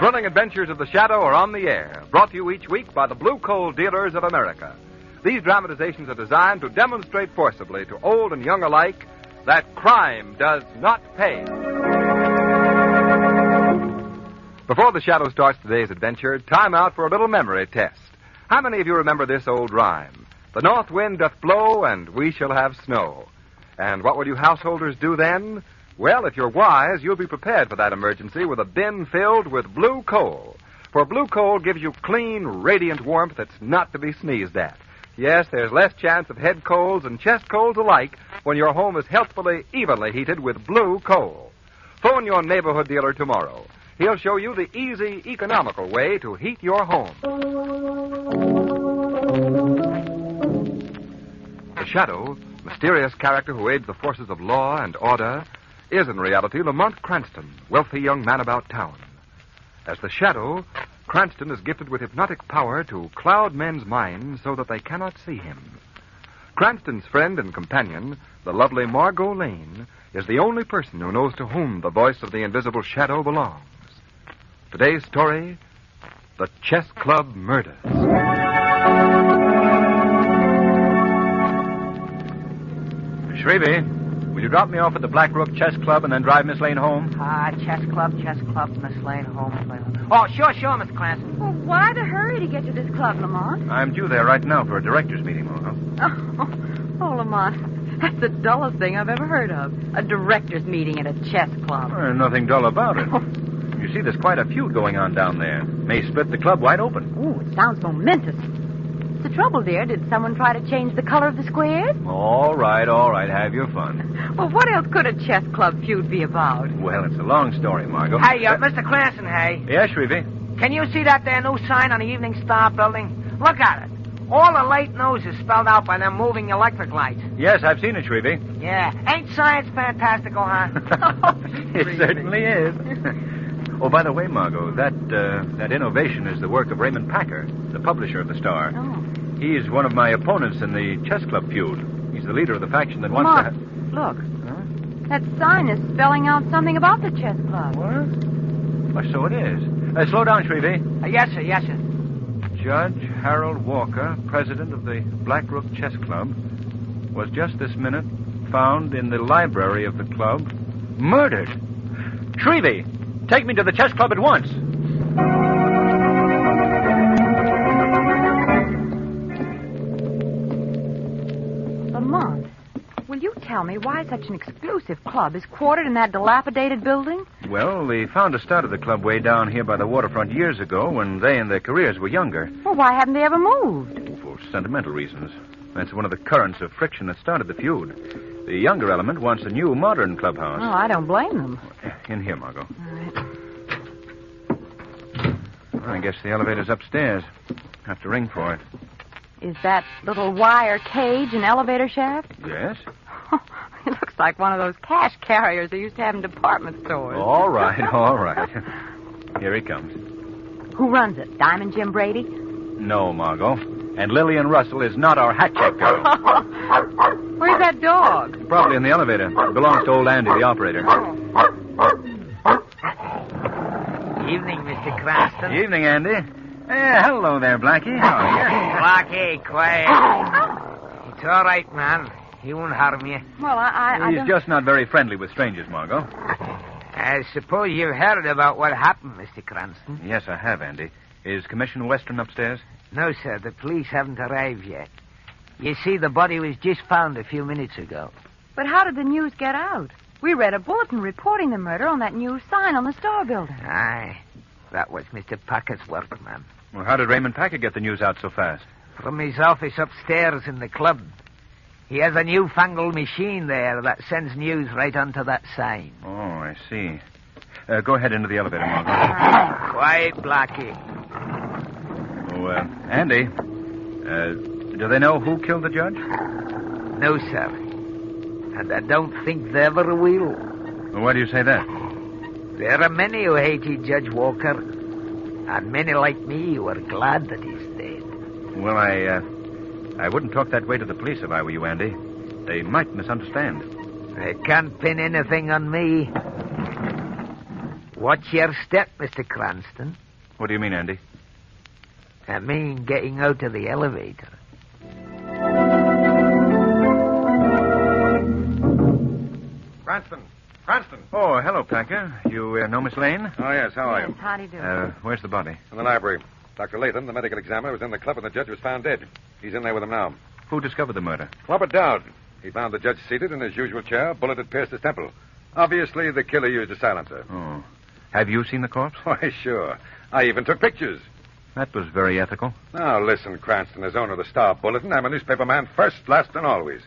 thrilling adventures of the Shadow are on the air, brought to you each week by the Blue Coal Dealers of America. These dramatizations are designed to demonstrate forcibly to old and young alike that crime does not pay. Before the Shadow starts today's adventure, time out for a little memory test. How many of you remember this old rhyme? The north wind doth blow, and we shall have snow. And what will you householders do then? Well, if you're wise, you'll be prepared for that emergency with a bin filled with blue coal. For blue coal gives you clean, radiant warmth that's not to be sneezed at. Yes, there's less chance of head colds and chest colds alike when your home is healthfully, evenly heated with blue coal. Phone your neighborhood dealer tomorrow. He'll show you the easy, economical way to heat your home. The Shadow, mysterious character who aids the forces of law and order, is in reality Lamont Cranston, wealthy young man about town. As the Shadow, Cranston is gifted with hypnotic power to cloud men's minds so that they cannot see him. Cranston's friend and companion, the lovely Margot Lane, is the only person who knows to whom the voice of the invisible Shadow belongs. Today's story, The Chess Club Murders. Shrevey, will you drop me off at the Black Rook Chess Club and then drive Miss Lane home? Chess Club, Miss Lane, home. Oh, sure, Miss Clancy. Well, why the hurry to get to this club, Lamont? I'm due there right now for a director's meeting, Margot. Oh, Lamont, that's the dullest thing I've ever heard of. A director's meeting at a chess club. Nothing dull about it. You see, there's quite a feud going on down there. May split the club wide open. Oh, it sounds momentous. What's the trouble, dear? Did someone try to change the color of the squares? All right. Have your fun. Well, what else could a chess club feud be about? Well, it's a long story, Margot. Hey, Mr. Cranston, hey. Yes, Shrevey? Can you see that there new sign on the Evening Star building? Look at it. All the late news is spelled out by them moving electric lights. Yes, I've seen it, Shrevey. Yeah. Ain't science fantastical, huh? It certainly is. Oh, by the way, Margot, that innovation is the work of Raymond Packer, the publisher of the Star. Oh. He's one of my opponents in the chess club feud. He's the leader of the faction that wants to... Look. Huh? That sign is spelling out something about the chess club. What? Well, so it is. Slow down, Shrevey. Yes, sir. Judge Harold Walker, president of the Black Rook Chess Club, was just this minute found in the library of the club, murdered. Shrevey, take me to the chess club at once. Lamont, will you tell me why such an exclusive club is quartered in that dilapidated building? Well, the founders started the club way down here by the waterfront years ago when they and their careers were younger. Well, why haven't they ever moved? For sentimental reasons. That's one of the currents of friction that started the feud. The younger element wants a new, modern clubhouse. Oh, I don't blame them. In here, Margot. All right. Well, I guess the elevator's upstairs. Have to ring for it. Is that little wire cage an elevator shaft? Yes. It looks like one of those cash carriers they used to have in department stores. All right. Here he comes. Who runs it? Diamond Jim Brady? No, Margot. And Lillian Russell is not our hat check girl. Where's that dog? Probably in the elevator. It belongs to old Andy, the operator. Evening, Mr. Cranston. Evening, Andy. Hello there, Blackie. How are you? Blackie, quiet. It's all right, man. He won't harm you. Well, I He's just not very friendly with strangers, Margot. I suppose you've heard about what happened, Mr. Cranston. Yes, I have, Andy. Is Commissioner Western upstairs? No, sir. The police haven't arrived yet. You see, the body was just found a few minutes ago. But how did the news get out? We read a bulletin reporting the murder on that new sign on the Star building. Aye. That was Mr. Packer's work, man. Well, how did Raymond Packer get the news out so fast? From his office upstairs in the club. He has a newfangled machine there that sends news right onto that sign. Oh, I see. Go ahead into the elevator, Margot. Quiet, Blackie. Oh, Andy, do they know who killed the judge? No, sir. And I don't think they ever will. Well, why do you say that? There are many who hated Judge Walker, and many like me who are glad that he's dead. Well, I wouldn't talk that way to the police if I were you, Andy. They might misunderstand. They can't pin anything on me. Watch your step, Mr. Cranston. What do you mean, Andy? I mean getting out of the elevator. Cranston. Oh, hello, Packer. You know Miss Lane? Oh, yes. How are Yes, you? how do you do? Where's the body? In the library. Dr. Latham, the medical examiner, was in the club when the judge was found dead. He's in there with him now. Who discovered the murder? Robert Dowd. He found the judge seated in his usual chair. A bullet had pierced his temple. Obviously, the killer used a silencer. Oh. Have you seen the corpse? Why, sure. I even took pictures. That was very ethical. Now, listen, Cranston, as owner of the Star Bulletin, I'm a newspaper man first, last, and always.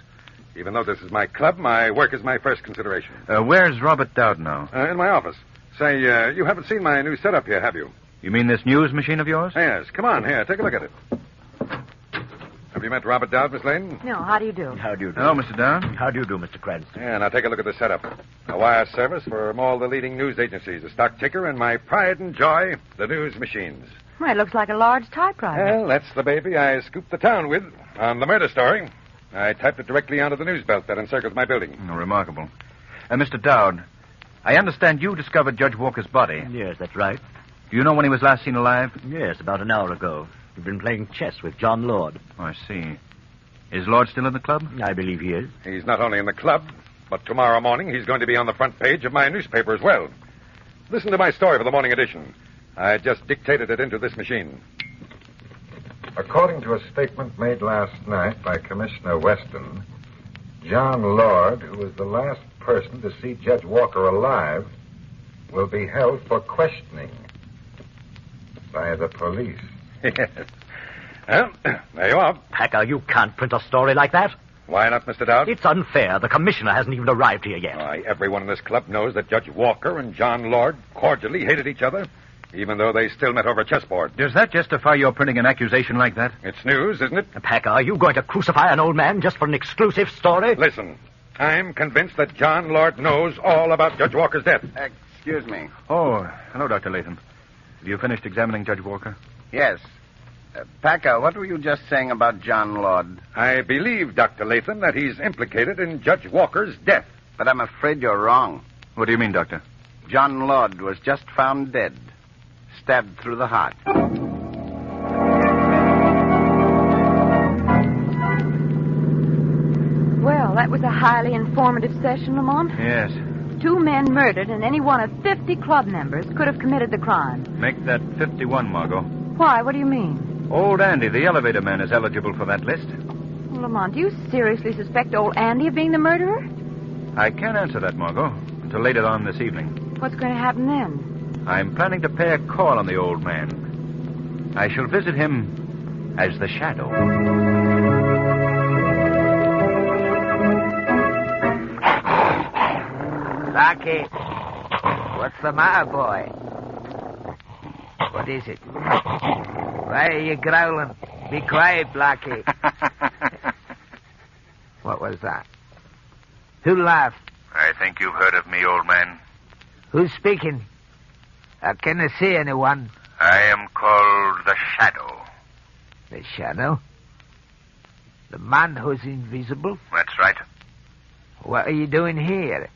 Even though this is my club, my work is my first consideration. Where's Robert Dowd now? In my office. Say, you haven't seen my new setup here, have you? You mean this news machine of yours? Yes. Come on, here, take a look at it. Have you met Robert Dowd, Miss Lane? No, how do you do? How do you do? Hello, Mr. Dowd. How do you do, Mr. Cranston? Yeah, now take a look at the setup. A wire service from all the leading news agencies, a stock ticker, and my pride and joy, the news machines. Well, it looks like a large typewriter. Well, that's the baby I scooped the town with on the murder story. I typed it directly onto the news belt that encircles my building. Oh, remarkable. Mr. Dowd, I understand you discovered Judge Walker's body. Yes, that's right. Do you know when he was last seen alive? Yes, about an hour ago. You've been playing chess with John Lord. Oh, I see. Is Lord still in the club? I believe he is. He's not only in the club, but tomorrow morning he's going to be on the front page of my newspaper as well. Listen to my story for the morning edition. I just dictated it into this machine. According to a statement made last night by Commissioner Weston, John Lord, who was the last person to see Judge Walker alive, will be held for questioning by the police. Yes. Well, there you are. Packer, you can't print a story like that. Why not, Mr. Dowd? It's unfair. The commissioner hasn't even arrived here yet. Why, everyone in this club knows that Judge Walker and John Lord cordially hated each other, even though they still met over a chessboard. Does that justify your printing an accusation like that? It's news, isn't it? Packer, are you going to crucify an old man just for an exclusive story? Listen, I'm convinced that John Lord knows all about Judge Walker's death. Excuse me. Oh, hello, Dr. Latham. Have you finished examining Judge Walker? Yes. Packer, what were you just saying about John Lord? I believe, Dr. Latham, that he's implicated in Judge Walker's death. But I'm afraid you're wrong. What do you mean, Doctor? John Lord was just found dead, stabbed through the heart. Well, that was a highly informative session, Lamont. Yes. 2 men murdered, and any one of 50 club members could have committed the crime. Make that 51, Margot. Why? What do you mean? Old Andy, the elevator man, is eligible for that list. Well, Lamont, do you seriously suspect old Andy of being the murderer? I can't answer that, Margot, until later on this evening. What's going to happen then? I'm planning to pay a call on the old man. I shall visit him as the Shadow. Blackie, what's the matter, boy? What is it? Why are you growling? Be quiet, Blackie. What was that? Who laughed? I think you've heard of me, old man. Who's speaking? I can't see anyone. I am called the Shadow. The Shadow? The man who's invisible? That's right. What are you doing here?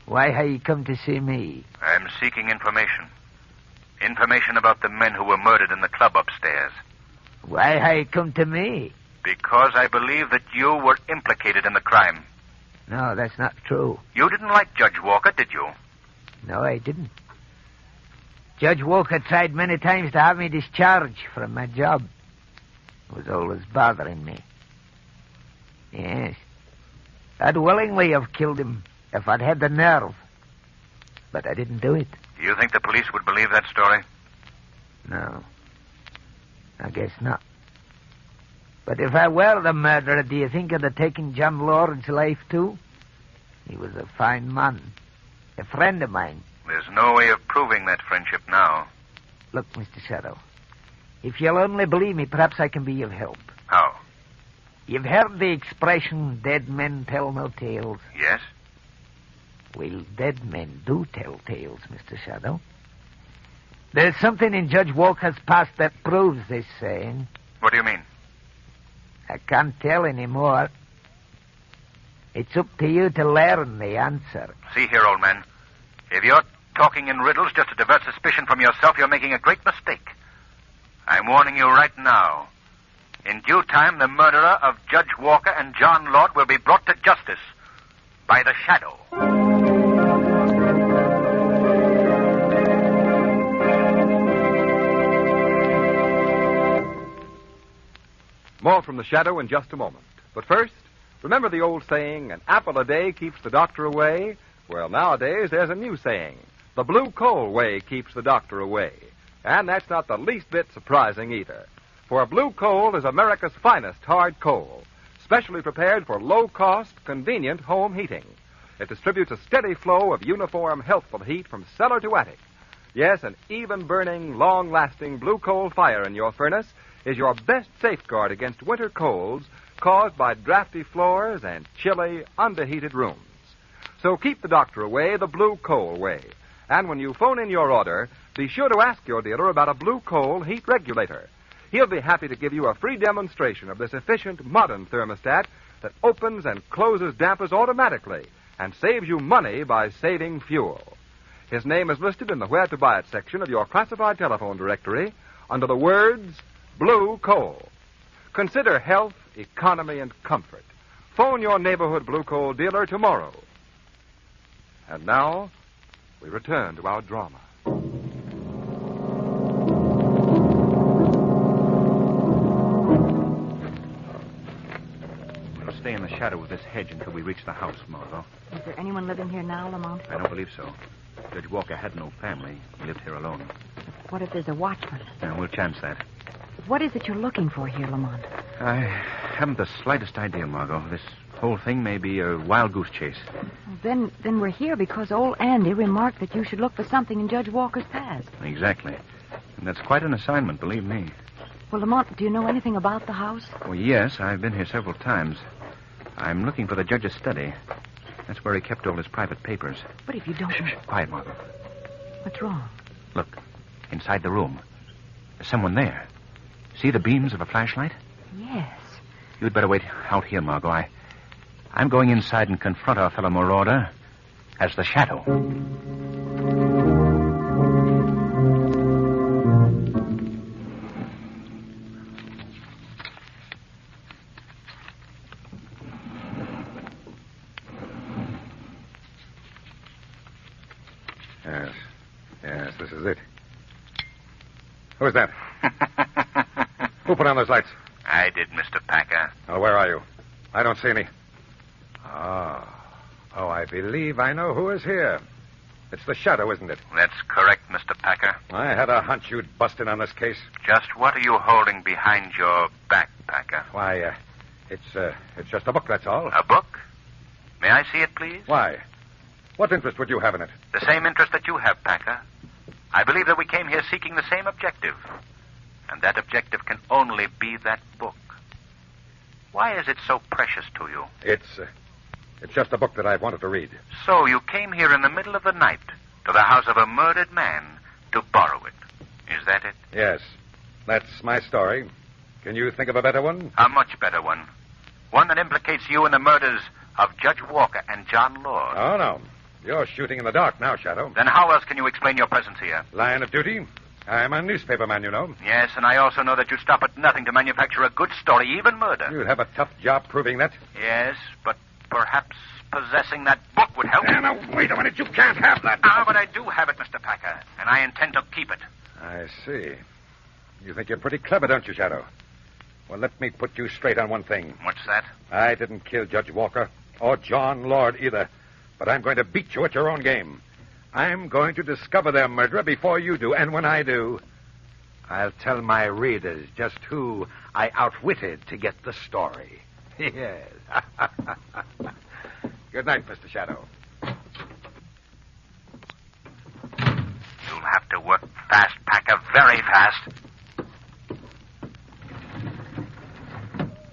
Why have you come to see me? I'm seeking information. Information about the men who were murdered in the club upstairs. Why have you come to me? Because I believe that you were implicated in the crime. No, that's not true. You didn't like Judge Walker, did you? No, I didn't. Judge Walker tried many times to have me discharged from my job. It was always bothering me. Yes. I'd willingly have killed him if I'd had the nerve. But I didn't do it. You think the police would believe that story? No. I guess not. But if I were the murderer, do you think I'd have taken John Lord's life, too? He was a fine man. A friend of mine. There's no way of proving that friendship now. Look, Mr. Shadow, if you'll only believe me, perhaps I can be of help. How? You've heard the expression, dead men tell no tales. Yes? Well, dead men do tell tales, Mr. Shadow. There's something in Judge Walker's past that proves this saying. What do you mean? I can't tell anymore. It's up to you to learn the answer. See here, old man. If you're talking in riddles just to divert suspicion from yourself, you're making a great mistake. I'm warning you right now. In due time, the murderer of Judge Walker and John Lord will be brought to justice by the Shadow. More from the Shadow in just a moment. But first, remember the old saying, an apple a day keeps the doctor away? Well, nowadays, there's a new saying. The blue coal way keeps the doctor away. And that's not the least bit surprising either. For blue coal is America's finest hard coal, specially prepared for low-cost, convenient home heating. It distributes a steady flow of uniform, healthful heat from cellar to attic. Yes, an even-burning, long-lasting blue coal fire in your furnace is your best safeguard against winter colds caused by drafty floors and chilly, underheated rooms. So keep the doctor away the blue coal way. And when you phone in your order, be sure to ask your dealer about a blue coal heat regulator. He'll be happy to give you a free demonstration of this efficient, modern thermostat that opens and closes dampers automatically and saves you money by saving fuel. His name is listed in the Where to Buy It section of your classified telephone directory under the words Blue Coal. Consider health, economy, and comfort. Phone your neighborhood blue coal dealer tomorrow. And now, we return to our drama. We'll stay in the shadow of this hedge until we reach the house, Margot. Is there anyone living here now, Lamont? I don't believe so. Judge Walker had no family. He lived here alone. What if there's a watchman? We'll chance that. What is it you're looking for here, Lamont? I haven't the slightest idea, Margot. This whole thing may be a wild goose chase. Then we're here because old Andy remarked that you should look for something in Judge Walker's past. Exactly. And that's quite an assignment, believe me. Well, Lamont, do you know anything about the house? Well, yes, I've been here several times. I'm looking for the judge's study. That's where he kept all his private papers. But if you don't... Shh, quiet, Margot. What's wrong? Look, inside the room. There's someone there. See the beams of a flashlight? Yes. You'd better wait out here, Margot. I'm going inside and confront our fellow marauder as the Shadow. Yes, this is it. Who's that? Who put on those lights? I did, Mr. Packer. Oh, where are you? I don't see any. Oh, I believe I know who is here. It's the Shadow, isn't it? That's correct, Mr. Packer. I had a hunch you'd bust in on this case. Just what are you holding behind your back, Packer? Why, it's just a book, that's all. A book? May I see it, please? Why? What interest would you have in it? The same interest that you have, Packer. I believe that we came here seeking the same objective. And that objective can only be that book. Why is it so precious to you? It's just a book that I've wanted to read. So you came here in the middle of the night to the house of a murdered man to borrow it. Is that it? Yes. That's my story. Can you think of a better one? A much better one. One that implicates you in the murders of Judge Walker and John Lord. Oh, no. You're shooting in the dark now, Shadow. Then how else can you explain your presence here? Line of duty. I'm a newspaper man, you know. Yes, and I also know that you'd stop at nothing to manufacture a good story, even murder. You'd have a tough job proving that. Yes, but perhaps possessing that book would help. Now, wait a minute. You can't have that. But I do have it, Mr. Packer, and I intend to keep it. I see. You think you're pretty clever, don't you, Shadow? Well, let me put you straight on one thing. What's that? I didn't kill Judge Walker, or John Lord either, but I'm going to beat you at your own game. I'm going to discover their murderer before you do, and when I do, I'll tell my readers just who I outwitted to get the story. Yes. Good night, Mr. Shadow. You'll have to work fast, Packer, very fast.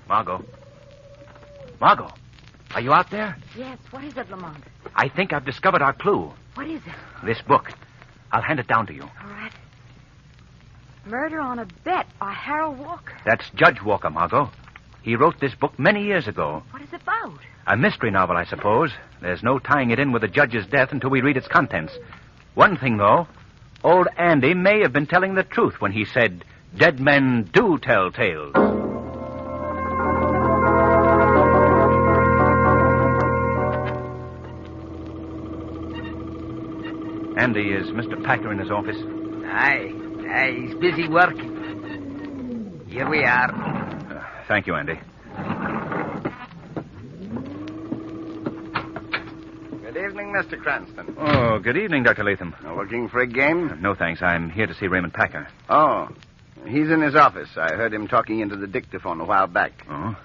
Margot, are you out there? Yes, what is it, Lamont? I think I've discovered our clue. What is it? This book. I'll hand it down to you. All right. Murder on a Bet by Harold Walker. That's Judge Walker, Margot. He wrote this book many years ago. What is it about? A mystery novel, I suppose. There's no tying it in with the judge's death until we read its contents. One thing, though. Old Andy may have been telling the truth when he said, dead men do tell tales. Andy, is Mr. Packer in his office? Aye, he's busy working. Here we are. Thank you, Andy. Good evening, Mr. Cranston. Oh, good evening, Dr. Latham. Looking for a game? No, thanks. I'm here to see Raymond Packer. Oh, he's in his office. I heard him talking into the dictaphone a while back. Oh?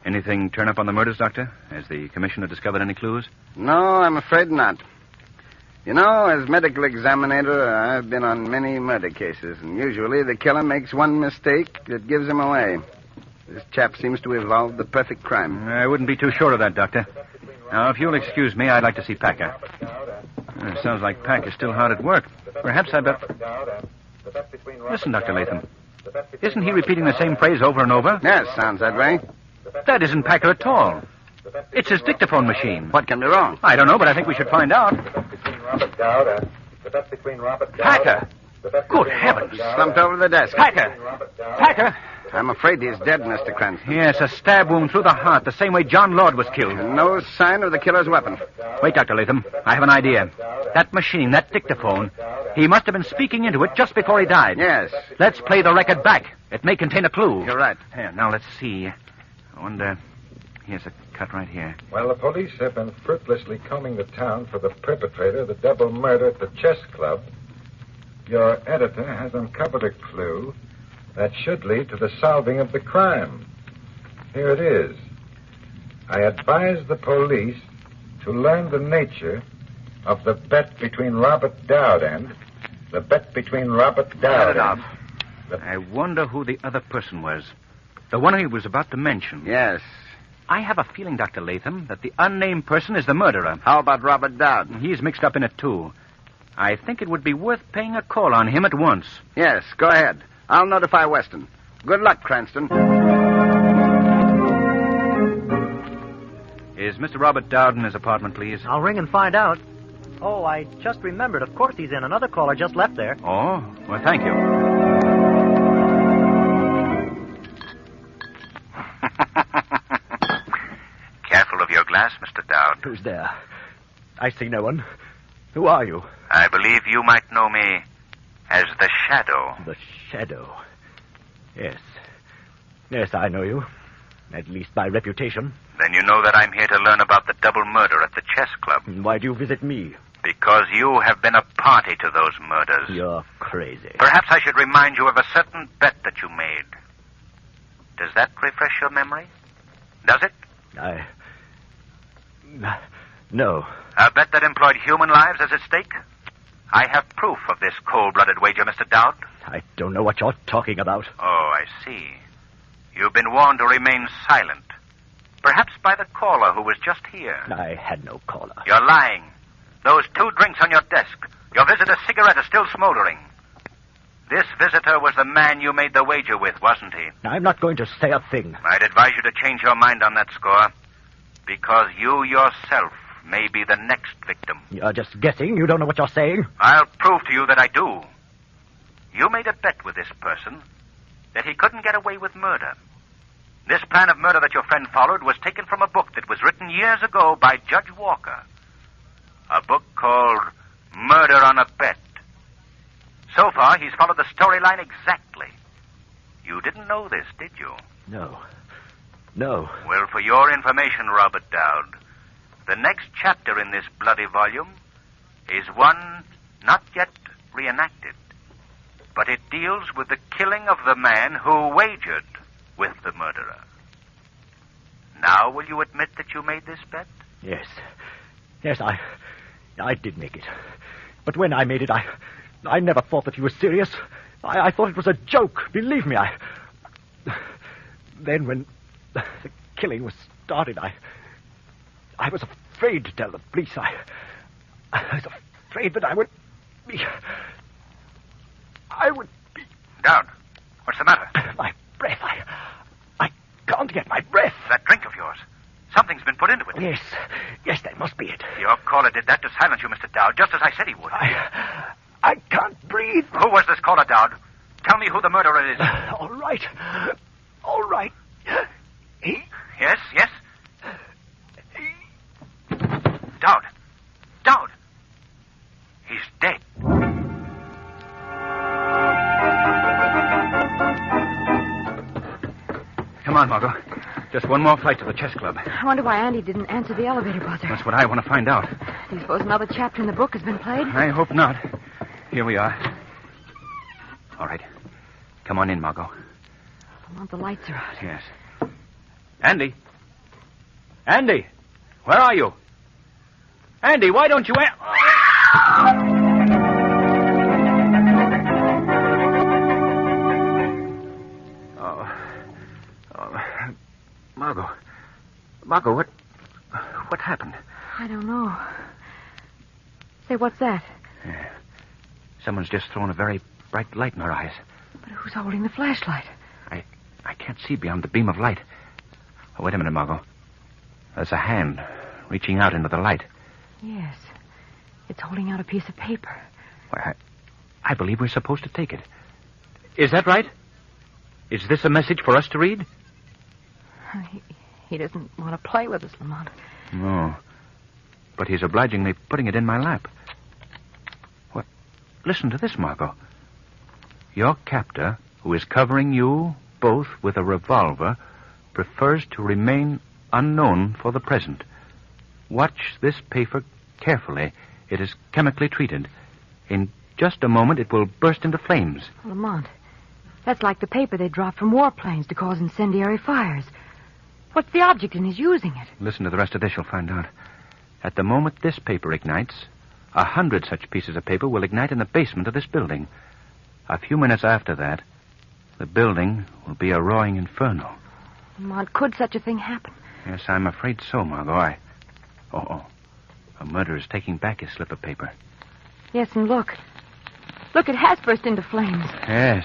Anything turn up on the murders, Doctor? Has the commissioner discovered any clues? No, I'm afraid not. You know, as medical examiner, I've been on many murder cases, and usually the killer makes one mistake that gives him away. This chap seems to evolve the perfect crime. I wouldn't be too sure of that, Doctor. Now, if you'll excuse me, I'd like to see Packer. It sounds like Packer's still hard at work. Perhaps I better... Listen, Dr. Latham. Isn't he repeating the same phrase over and over? Yes, sounds that way. That isn't Packer at all. It's his dictaphone machine. What can be wrong? I don't know, but I think we should find out. Packer! Good heavens! Slumped over the desk. Packer! Packer! I'm afraid he's dead, Mr. Cranston. Yes, a stab wound through the heart, the same way John Lord was killed. And no sign of the killer's weapon. Wait, Dr. Latham. I have an idea. That machine, that dictaphone, he must have been speaking into it just before he died. Yes. Let's play the record back. It may contain a clue. You're right. Here, now let's see. I wonder... Here's a cut right here. Well, the police have been fruitlessly combing the town for the perpetrator of the double murder at the chess club. Your editor has uncovered a clue that should lead to the solving of the crime. Here it is. I advise the police to learn the nature of the bet between Robert Dowd and... The bet between Robert Dowd and... I wonder who the other person was. The one he was about to mention. Yes. I have a feeling, Dr. Latham, that the unnamed person is the murderer. How about Robert Dowd? He's mixed up in it, too. I think it would be worth paying a call on him at once. Yes, go ahead. I'll notify Weston. Good luck, Cranston. Is Mr. Robert Dowd in his apartment, please? I'll ring and find out. Oh, I just remembered. Of course he's in. Another caller just left there. Oh? Well, thank you. Careful of your glass, Mr. Dowd. Who's there? I see no one. Who are you? I believe you might know me as the Shadow. The Shadow. Yes. Yes, I know you. At least by reputation. Then you know that I'm here to learn about the double murder at the chess club. Why do you visit me? Because you have been a party to those murders. You're crazy. Perhaps I should remind you of a certain bet that you made. Does that refresh your memory? Does it? No. A bet that employed human lives as its stake? I have proof of this cold-blooded wager, Mr. Dowd. I don't know what you're talking about. Oh, I see. You've been warned to remain silent. Perhaps by the caller who was just here. I had no caller. You're lying. Those 2 drinks on your desk. Your visitor's cigarette is still smoldering. This visitor was the man you made the wager with, wasn't he? I'm not going to say a thing. I'd advise you to change your mind on that score. Because you yourself may be the next victim. You're just guessing. You don't know what you're saying. I'll prove to you that I do. You made a bet with this person that he couldn't get away with murder. This plan of murder that your friend followed was taken from a book that was written years ago by Judge Walker. A book called Murder on a Bet. So far, he's followed the storyline exactly. You didn't know this, did you? No. Well, for your information, Robert Dowd, the next chapter in this bloody volume is one not yet reenacted. But it deals with the killing of the man who wagered with the murderer. Now, will you admit that you made this bet? Yes, I did make it. But when I made it, I never thought that he was serious. I thought it was a joke. Believe me, Then when the killing was started, I was afraid to tell the police. I was afraid that I would be... Dowd, what's the matter? My breath. I can't get my breath. That drink of yours. Something's been put into it. Yes, Yes, that must be it. Your caller did that to silence you, Mr. Dowd, just as I said he would. I can't breathe. Who was this caller, Dowd? Tell me who the murderer is. All right. All right. He... Yes, yes? Dowd. Dowd. He's dead. Come on, Margot. Just one more flight to the chess club. I wonder why Andy didn't answer the elevator buzzer. That's what I want to find out. Do you suppose another chapter in the book has been played? I hope not. Here we are. All right. Come on in, Margot. Lamont, the lights are out. Yes. Andy. Andy. Where are you? Andy, why don't you... Margot, what happened? I don't know. Say, what's that? Yeah. Someone's just thrown a very bright light in her eyes. But who's holding the flashlight? I can't see beyond the beam of light. Oh, wait a minute, Margot. There's a hand reaching out into the light. Yes. It's holding out a piece of paper. Why, I believe we're supposed to take it. Is that right? Is this a message for us to read? He doesn't want to play with us, Lamont. No. But he's obligingly putting it in my lap. What? Listen to this, Margot. Your captor, who is covering you both with a revolver, prefers to remain unknown for the present. Watch this paper carefully. It is chemically treated. In just a moment, it will burst into flames. Lamont, that's like the paper they drop from warplanes to cause incendiary fires. What's the object in his using it? Listen to the rest of this, you'll find out. At the moment this paper ignites, 100 such pieces of paper will ignite in the basement of this building. A few minutes after that, the building will be a roaring inferno. Lamont, could such a thing happen? Yes, I'm afraid so, Margot. Oh. A murderer is taking back his slip of paper. Yes, and look. Look, it has burst into flames. Yes.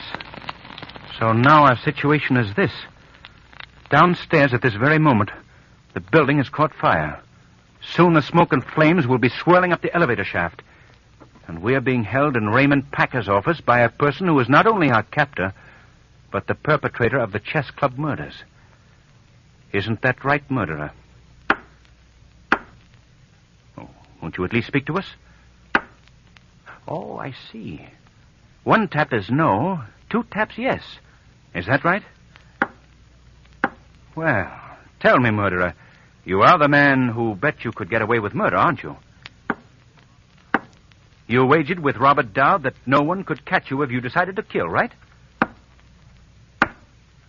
So now our situation is this. Downstairs at this very moment, the building has caught fire. Soon the smoke and flames will be swirling up the elevator shaft. And we are being held in Raymond Packer's office by a person who is not only our captor, but the perpetrator of the chess club murders. Isn't that right, murderer? Oh, won't you at least speak to us? Oh, I see. One tap is no, 2 taps yes. Is that right? Well, tell me, murderer, you are the man who bet you could get away with murder, aren't you? You wagered with Robert Dowd that no one could catch you if you decided to kill, right?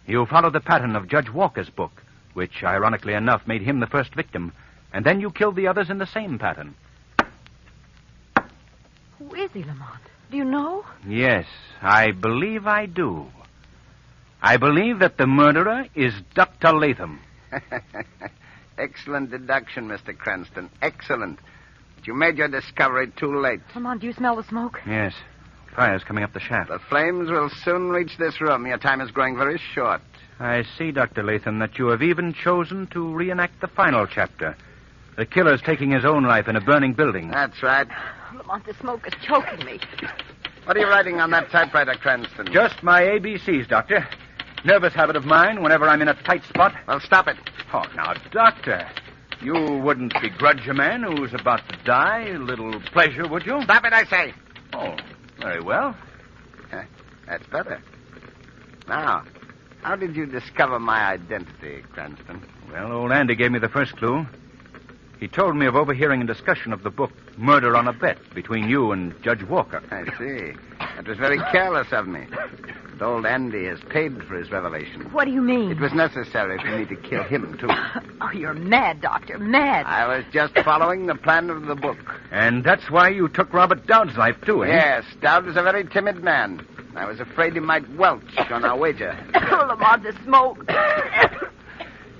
You followed the pattern of Judge Walker's book, which, ironically enough, made him the first victim, and then you killed the others in the same pattern. Who is he, Lamont? Do you know? Yes, I believe I do. I believe that the murderer is Dr. Latham. Excellent deduction, Mr. Cranston. Excellent. But you made your discovery too late. Lamont, do you smell the smoke? Yes. Fire's coming up the shaft. The flames will soon reach this room. Your time is growing very short. I see, Dr. Latham, that you have even chosen to reenact the final chapter. The killer's taking his own life in a burning building. That's right. Lamont, the smoke is choking me. What are you writing on that typewriter, Cranston? Just my ABCs, Doctor. Nervous habit of mine whenever I'm in a tight spot. Well, stop it. Oh, now, Doctor, you wouldn't begrudge a man who's about to die a little pleasure, would you? Stop it, I say. Oh, very well. That's better. Now, how did you discover my identity, Cranston? Well, old Andy gave me the first clue. He told me of overhearing a discussion of the book Murder on a Bet between you and Judge Walker. I see. That was very careless of me. But old Andy has paid for his revelation. What do you mean? It was necessary for me to kill him, too. Oh, you're mad, Doctor, mad. I was just following the plan of the book. And that's why you took Robert Dowd's life, too, eh? Yes, Dowd was a very timid man. I was afraid he might welch on our wager. Oh, Lamont, the smoke.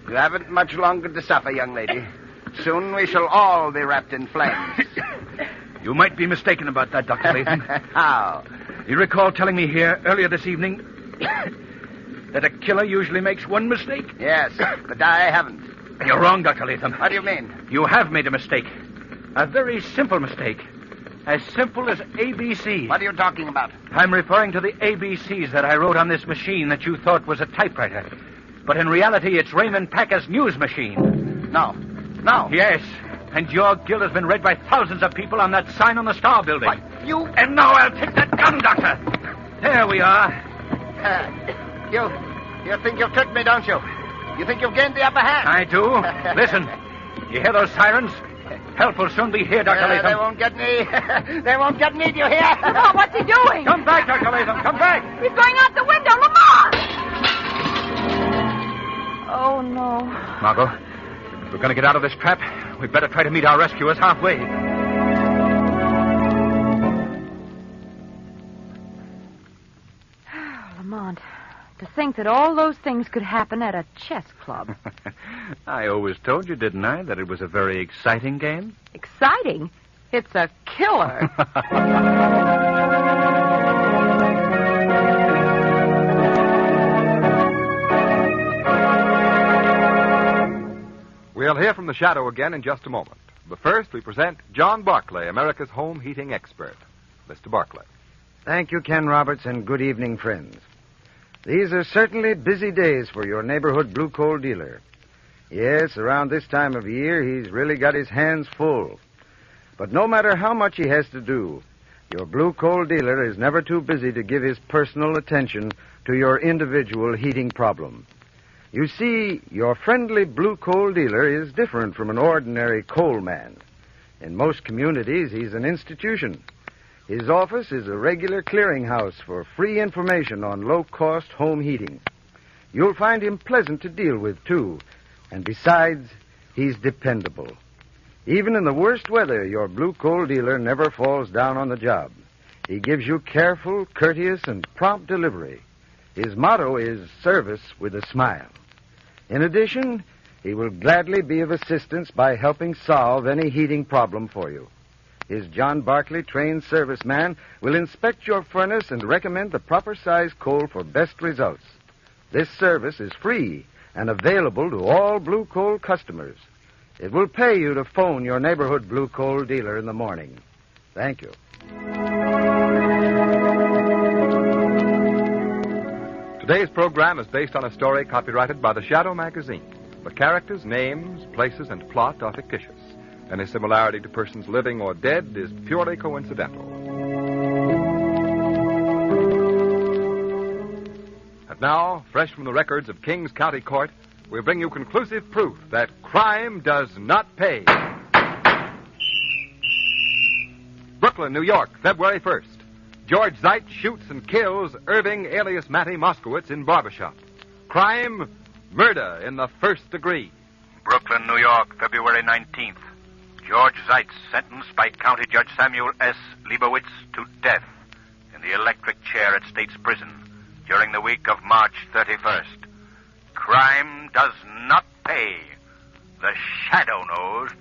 You haven't much longer to suffer, young lady. Soon we shall all be wrapped in flames. You might be mistaken about that, Dr. Latham. How? You recall telling me here earlier this evening that a killer usually makes one mistake? Yes, but I haven't. You're wrong, Dr. Latham. What do you mean? You have made a mistake. A very simple mistake. As simple as ABC. What are you talking about? I'm referring to the ABCs that I wrote on this machine that you thought was a typewriter. But in reality, it's Raymond Packer's news machine. No. Yes. And your guild has been read by thousands of people on that sign on the Star Building. What? You... And now I'll take that gun, Doctor. There we are. You think you've tricked me, don't you? You think you've gained the upper hand? I do. Listen. You hear those sirens? Help will soon be here, Dr. Latham. They won't get me. They won't get me, do you hear? Lamont, what's he doing? Come back, Dr. Latham. Come back. He's going out the window. Lamont! Oh, no. Margot, if we're going to get out of this trap, we'd better try to meet our rescuers halfway. Lamont, to think that all those things could happen at a chess club. I always told you, didn't I, that it was a very exciting game? Exciting. It's a killer. We'll hear from the Shadow again in just a moment. But first, we present John Barclay, America's home heating expert. Mr. Barclay. Thank you, Ken Roberts, and good evening, friends. These are certainly busy days for your neighborhood blue coal dealer. Yes, around this time of year, he's really got his hands full. But no matter how much he has to do, your blue coal dealer is never too busy to give his personal attention to your individual heating problem. You see, your friendly blue coal dealer is different from an ordinary coal man. In most communities, he's an institution. His office is a regular clearinghouse for free information on low-cost home heating. You'll find him pleasant to deal with, too. And besides, he's dependable. Even in the worst weather, your blue coal dealer never falls down on the job. He gives you careful, courteous, and prompt delivery. His motto is service with a smile. In addition, he will gladly be of assistance by helping solve any heating problem for you. His John Barclay trained serviceman will inspect your furnace and recommend the proper size coal for best results. This service is free and available to all blue coal customers. It will pay you to phone your neighborhood blue coal dealer in the morning. Thank you. Today's program is based on a story copyrighted by the Shadow magazine. The characters, names, places, and plot are fictitious. Any similarity to persons living or dead is purely coincidental. And now, fresh from the records of Kings County Court, we bring you conclusive proof that crime does not pay. Brooklyn, New York, February 1st. George Zeit shoots and kills Irving alias Matty Moskowitz in barbershop. Crime, murder in the first degree. Brooklyn, New York, February 19th. George Zeitz sentenced by County Judge Samuel S. Leibowitz to death in the electric chair at State's Prison during the week of March 31st. Crime does not pay. The Shadow knows.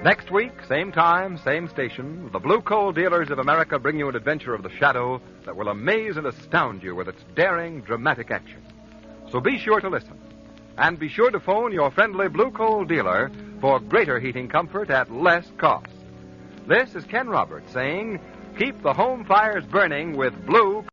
Next week, same time, same station, the Blue Coal Dealers of America bring you an adventure of the Shadow that will amaze and astound you with its daring, dramatic action. So be sure to listen. And be sure to phone your friendly Blue Coal dealer for greater heating comfort at less cost. This is Ken Roberts saying, keep the home fires burning with Blue